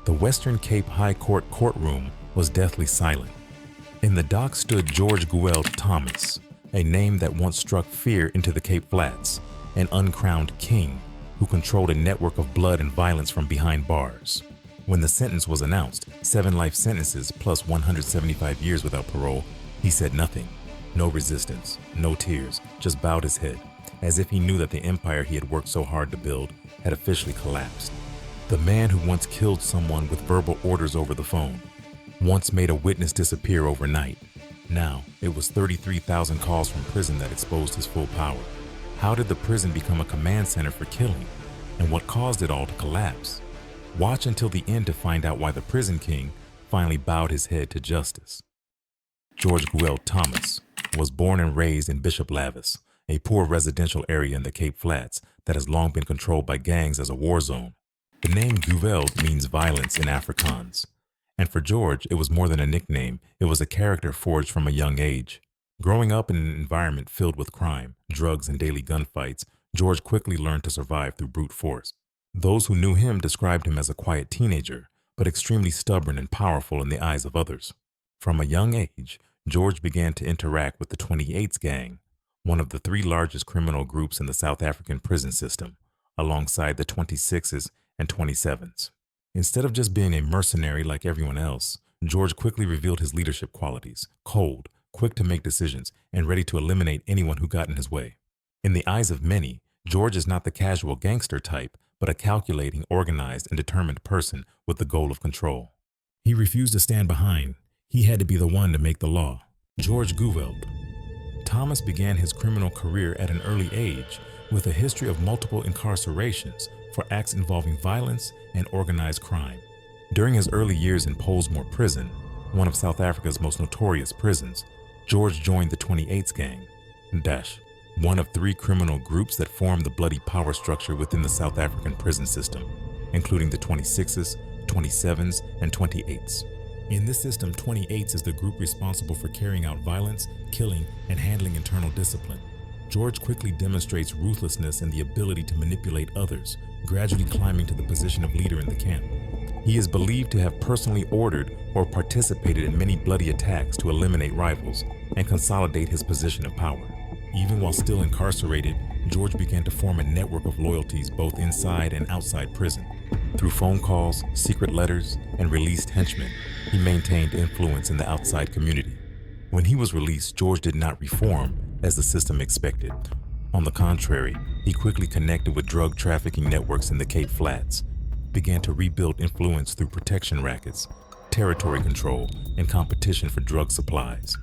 The Western Cape High Court courtroom was deathly silent. In the dock stood George Gueld Thomas, a name that once struck fear into the Cape Flats, an uncrowned king who controlled a network of blood and violence from behind bars. When the sentence was announced, 7 life sentences plus 175 years without parole, he said nothing. No resistance, no tears, just bowed his head, as if he knew that the empire he had worked so hard to build had officially collapsed. The man who once killed someone with verbal orders over the phone, once made a witness disappear overnight. Now, it was 33,000 calls from prison that exposed his full power. How did the prison become a command center for killing? And what caused it all to collapse? Watch until the end to find out why the prison king finally bowed his head to justice. George Gueld Thomas was born and raised in Bishop Lavis, a poor residential area in the Cape Flats that has long been controlled by gangs as a war zone. The name Gueld means violence in Afrikaans. And for George, it was more than a nickname, it was a character forged from a young age. Growing up in an environment filled with crime, drugs, and daily gunfights, George quickly learned to survive through brute force. Those who knew him described him as a quiet teenager, but extremely stubborn and powerful in the eyes of others. From a young age, George began to interact with the 28's gang, one of the 3 largest criminal groups in the South African prison system, alongside the 26's and 27's. Instead of just being a mercenary like everyone else, George quickly revealed his leadership qualities: cold, quick to make decisions, and ready to eliminate anyone who got in his way. In the eyes of many, George is not the casual gangster type, but a calculating, organized, and determined person with the goal of control. He refused to stand behind. He had to be the one to make the law. George Gueld. Thomas began his criminal career at an early age with a history of multiple incarcerations for acts involving violence and organized crime. During his early years in Pollsmoor Prison, one of South Africa's most notorious prisons, George joined the 28's gang, one of 3 criminal groups that formed the bloody power structure within the South African prison system, including the 26's, 27's, and 28's. In this system, 28's is the group responsible for carrying out violence, killing, and handling internal discipline. George quickly demonstrates ruthlessness and the ability to manipulate others, gradually climbing to the position of leader in the camp. He is believed to have personally ordered or participated in many bloody attacks to eliminate rivals and consolidate his position of power. Even while still incarcerated, George began to form a network of loyalties both inside and outside prison. Through phone calls, secret letters, and released henchmen, he maintained influence in the outside community. When he was released, George did not reform as the system expected. On the contrary, he quickly connected with drug trafficking networks in the Cape Flats, began to rebuild influence through protection rackets, territory control, and competition for drug supplies.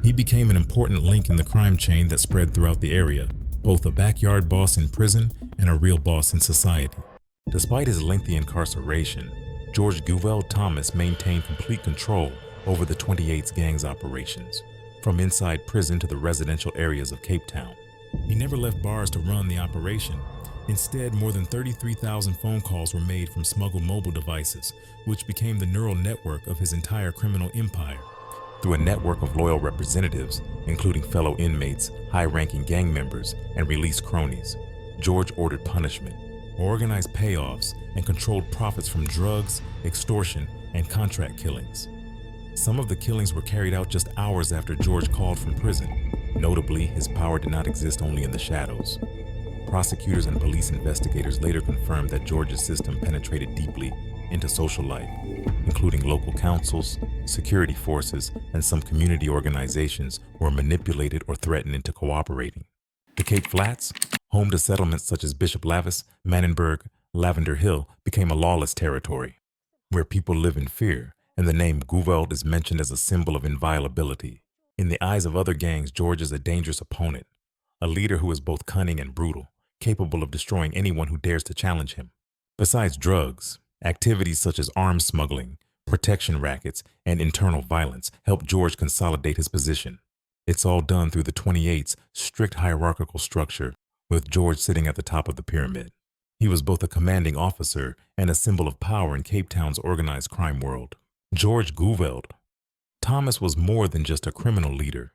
He became an important link in the crime chain that spread throughout the area, both a backyard boss in prison and a real boss in society. Despite his lengthy incarceration, George Gueld Thomas maintained complete control over the 28's gang's operations, from inside prison to the residential areas of Cape Town. He never left bars to run the operation. Instead, more than 33,000 phone calls were made from smuggled mobile devices, which became the neural network of his entire criminal empire. Through a network of loyal representatives, including fellow inmates, high-ranking gang members, and released cronies, George ordered punishment, organized payoffs, and controlled profits from drugs, extortion, and contract killings. Some of the killings were carried out just hours after George called from prison. Notably, his power did not exist only in the shadows. Prosecutors and police investigators later confirmed that George's system penetrated deeply into social life, including local councils, security forces, and some community organizations were manipulated or threatened into cooperating. The Cape Flats, home to settlements such as Bishop Lavis, Manenberg, Lavender Hill, became a lawless territory, where people live in fear, and the name Gueld is mentioned as a symbol of inviolability. In the eyes of other gangs, George is a dangerous opponent, a leader who is both cunning and brutal, capable of destroying anyone who dares to challenge him. Besides drugs, activities such as arms smuggling, protection rackets, and internal violence help George consolidate his position. It's all done through the 28's strict hierarchical structure, with George sitting at the top of the pyramid. He was both a commanding officer and a symbol of power in Cape Town's organized crime world. George Gueld Thomas was more than just a criminal leader.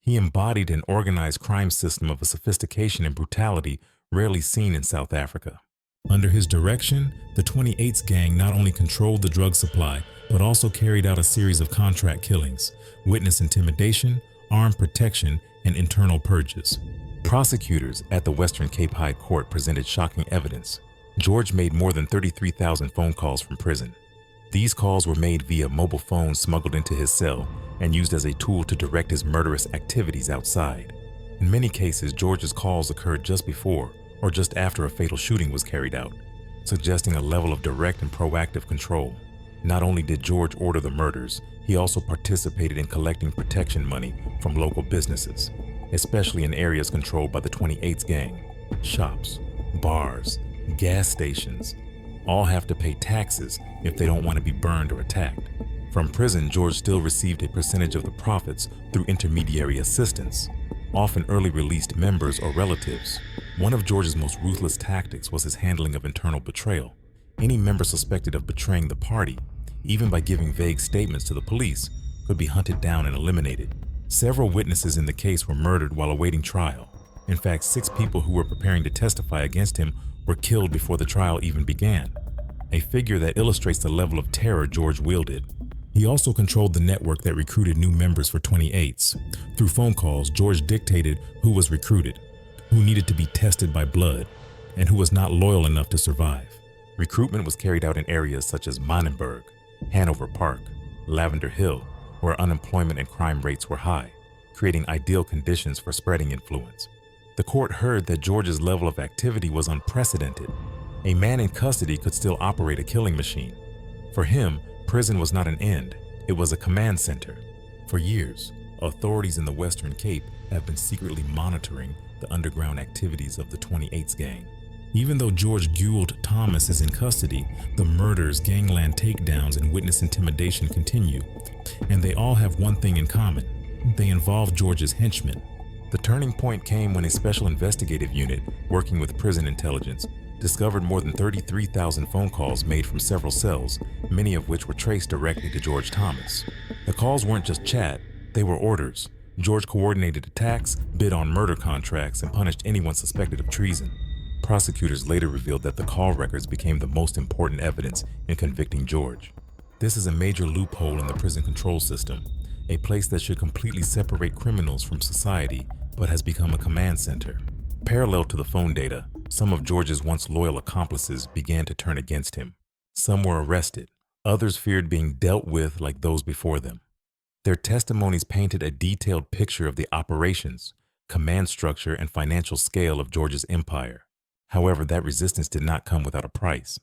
He embodied an organized crime system of a sophistication and brutality rarely seen in South Africa. Under his direction, the 28th gang not only controlled the drug supply, but also carried out a series of contract killings, witness intimidation, armed protection, and internal purges. Prosecutors at the Western Cape High Court presented shocking evidence. George made more than 33,000 phone calls from prison. These calls were made via mobile phones smuggled into his cell and used as a tool to direct his murderous activities outside. In many cases, George's calls occurred just before or just after a fatal shooting was carried out, suggesting a level of direct and proactive control. Not only did George order the murders, he also participated in collecting protection money from local businesses, especially in areas controlled by the 28th gang. Shops, bars, gas stations, all have to pay taxes if they don't want to be burned or attacked. From prison, George still received a percentage of the profits through intermediary assistance, often early released members or relatives. One of George's most ruthless tactics was his handling of internal betrayal. Any member suspected of betraying the party, even by giving vague statements to the police, could be hunted down and eliminated. Several witnesses in the case were murdered while awaiting trial. In fact, 6 people who were preparing to testify against him were killed before the trial even began, a figure that illustrates the level of terror George wielded. He also controlled the network that recruited new members for 28s. Through phone calls, George dictated who was recruited, who needed to be tested by blood, and who was not loyal enough to survive. Recruitment was carried out in areas such as Manenberg, Hanover Park, Lavender Hill, where unemployment and crime rates were high, creating ideal conditions for spreading influence. The court heard that George's level of activity was unprecedented. A man in custody could still operate a killing machine. For him, prison was not an end, it was a command center. For years, authorities in the Western Cape have been secretly monitoring the underground activities of the 28th gang. Even though George Gould Thomas is in custody, the murders, gangland takedowns, and witness intimidation continue, and they all have one thing in common: they involve George's henchmen. The turning point came when a special investigative unit working with prison intelligence discovered more than 33,000 phone calls made from several cells, many of which were traced directly to George Thomas. The calls weren't just chat, they were orders. George coordinated attacks, bid on murder contracts, and punished anyone suspected of treason. Prosecutors later revealed that the call records became the most important evidence in convicting George. This is a major loophole in the prison control system, a place that should completely separate criminals from society, but has become a command center. Parallel to the phone data, some of George's once loyal accomplices began to turn against him. Some were arrested, others feared being dealt with like those before them. Their testimonies painted a detailed picture of the operations, command structure, and financial scale of George's empire. However, that resistance did not come without a price.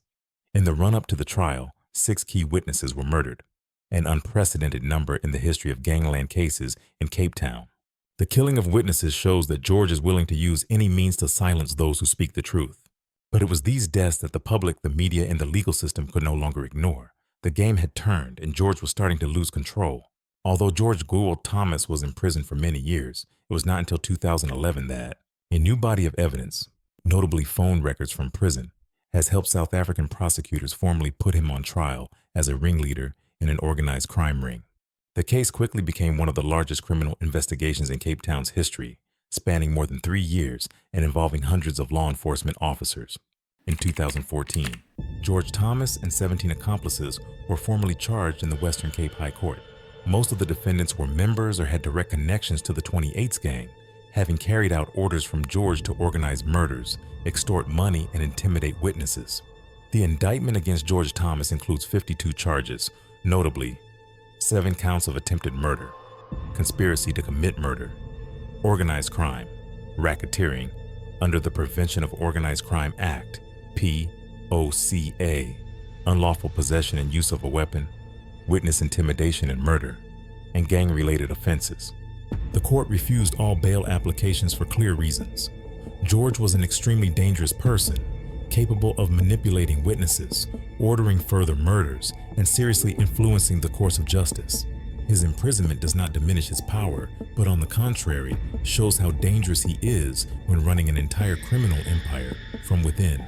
In the run-up to the trial, 6 key witnesses were murdered, an unprecedented number in the history of gangland cases in Cape Town. The killing of witnesses shows that George is willing to use any means to silence those who speak the truth. But it was these deaths that the public, the media, and the legal system could no longer ignore. The game had turned, and George was starting to lose control. Although George Gould Thomas was in prison for many years, it was not until 2011 that a new body of evidence, notably phone records from prison, has helped South African prosecutors formally put him on trial as a ringleader in an organized crime ring. The case quickly became one of the largest criminal investigations in Cape Town's history, spanning more than 3 years and involving hundreds of law enforcement officers. In 2014, George Thomas and 17 accomplices were formally charged in the Western Cape High Court. Most of the defendants were members or had direct connections to the 28th gang, having carried out orders from George to organize murders, extort money, and intimidate witnesses. The indictment against George Thomas includes 52 charges, notably 7 counts of attempted murder, conspiracy to commit murder, organized crime, racketeering under the Prevention of Organized Crime Act, POCA, unlawful possession and use of a weapon, witness intimidation and murder, and gang-related offenses. The court refused all bail applications for clear reasons. George was an extremely dangerous person, capable of manipulating witnesses, ordering further murders, and seriously influencing the course of justice. His imprisonment does not diminish his power, but on the contrary, shows how dangerous he is when running an entire criminal empire from within.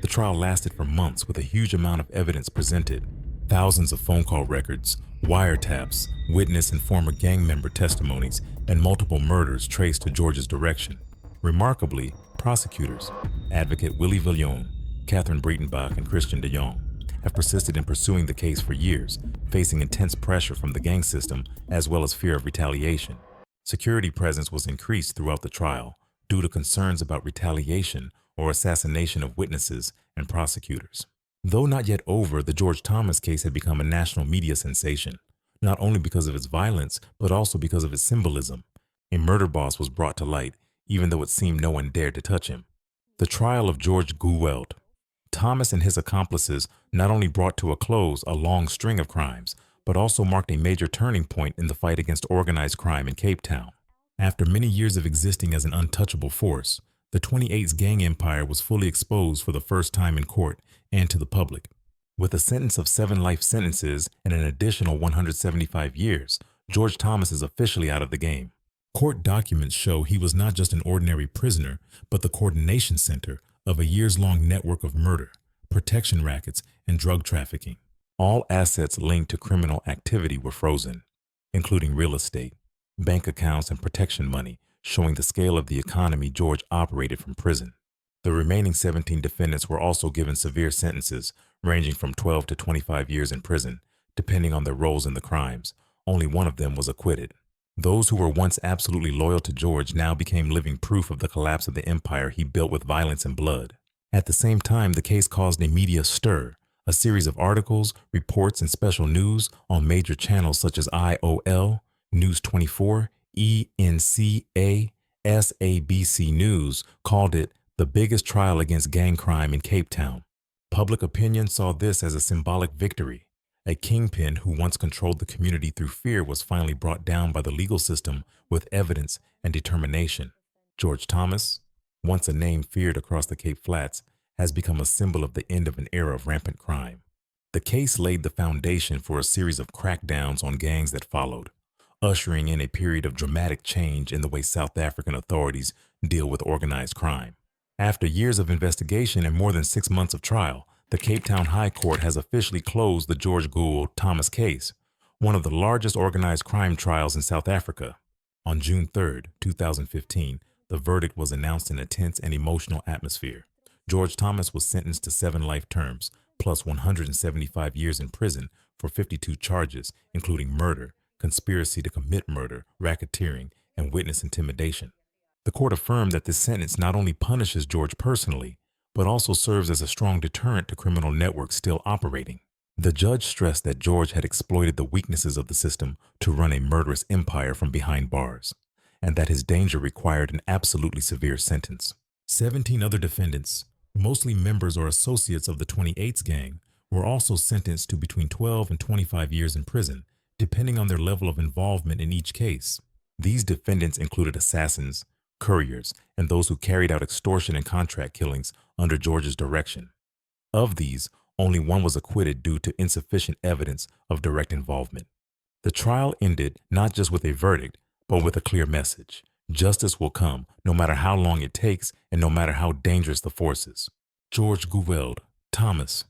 The trial lasted for months with a huge amount of evidence presented. Thousands of phone call records, wiretaps, witness and former gang member testimonies, and multiple murders traced to George's direction. Remarkably, prosecutors, Advocate Willie Viljoen, Catherine Breitenbach and Christian de Jong, have persisted in pursuing the case for years, facing intense pressure from the gang system as well as fear of retaliation. Security presence was increased throughout the trial due to concerns about retaliation or assassination of witnesses and prosecutors. Though not yet over, the George Thomas case had become a national media sensation, not only because of its violence, but also because of its symbolism. A murder boss was brought to light, even though it seemed no one dared to touch him. The trial of George Gould. Thomas and his accomplices not only brought to a close a long string of crimes, but also marked a major turning point in the fight against organized crime in Cape Town. After many years of existing as an untouchable force, the 28's gang empire was fully exposed for the first time in court and to the public. With a sentence of 7 life sentences and an additional 175 years, George Thomas is officially out of the game. Court documents show he was not just an ordinary prisoner, but the coordination center of a years-long network of murder, protection rackets, and drug trafficking. All assets linked to criminal activity were frozen, including real estate, bank accounts, and protection money, showing the scale of the economy George operated from prison. The remaining 17 defendants were also given severe sentences, ranging from 12 to 25 years in prison, depending on their roles in the crimes. Only one of them was acquitted. Those who were once absolutely loyal to George now became living proof of the collapse of the empire he built with violence and blood. At the same time, the case caused a media stir. A series of articles, reports, and special news on major channels such as IOL, News 24, ENCA, SABC News called it the biggest trial against gang crime in Cape Town. Public opinion saw this as a symbolic victory. A kingpin who once controlled the community through fear was finally brought down by the legal system with evidence and determination. George Thomas, once a name feared across the Cape Flats, has become a symbol of the end of an era of rampant crime. The case laid the foundation for a series of crackdowns on gangs that followed, ushering in a period of dramatic change in the way South African authorities deal with organized crime. After years of investigation and more than 6 months of trial, the Cape Town High Court has officially closed the George Gould Thomas case, one of the largest organized crime trials in South Africa. On June 3, 2015, the verdict was announced in a tense and emotional atmosphere. George Thomas was sentenced to 7 life terms, plus 175 years in prison for 52 charges, including murder, conspiracy to commit murder, racketeering, and witness intimidation. The court affirmed that this sentence not only punishes George personally, but also serves as a strong deterrent to criminal networks still operating. The judge stressed that George had exploited the weaknesses of the system to run a murderous empire from behind bars, and that his danger required an absolutely severe sentence. 17 other defendants, mostly members or associates of the 28's gang, were also sentenced to between 12 and 25 years in prison, depending on their level of involvement in each case. These defendants included assassins, couriers, and those who carried out extortion and contract killings under George's direction. Of these, only one was acquitted due to insufficient evidence of direct involvement. The trial ended not just with a verdict, but with a clear message. Justice will come, no matter how long it takes and no matter how dangerous the forces. George Gould Thomas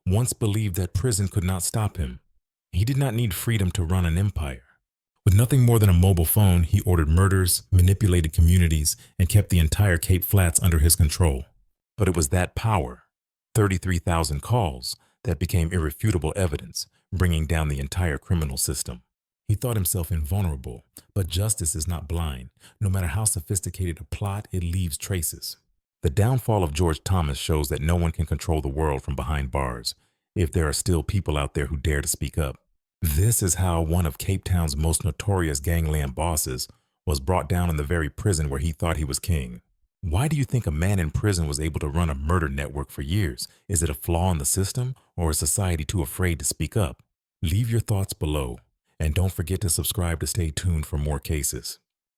once believed that prison could not stop him. He did not need freedom to run an empire. With nothing more than a mobile phone, he ordered murders, manipulated communities, and kept the entire Cape Flats under his control. But it was that power, 33,000 calls, that became irrefutable evidence, bringing down the entire criminal system. He thought himself invulnerable, but justice is not blind. No matter how sophisticated a plot, it leaves traces. The downfall of George Thomas shows that no one can control the world from behind bars, if there are still people out there who dare to speak up. This is how one of Cape Town's most notorious gangland bosses was brought down in the very prison where he thought he was king. Why do you think a man in prison was able to run a murder network for years? Is it a flaw in the system, or is society too afraid to speak up? Leave your thoughts below, and don't forget to subscribe to stay tuned for more cases.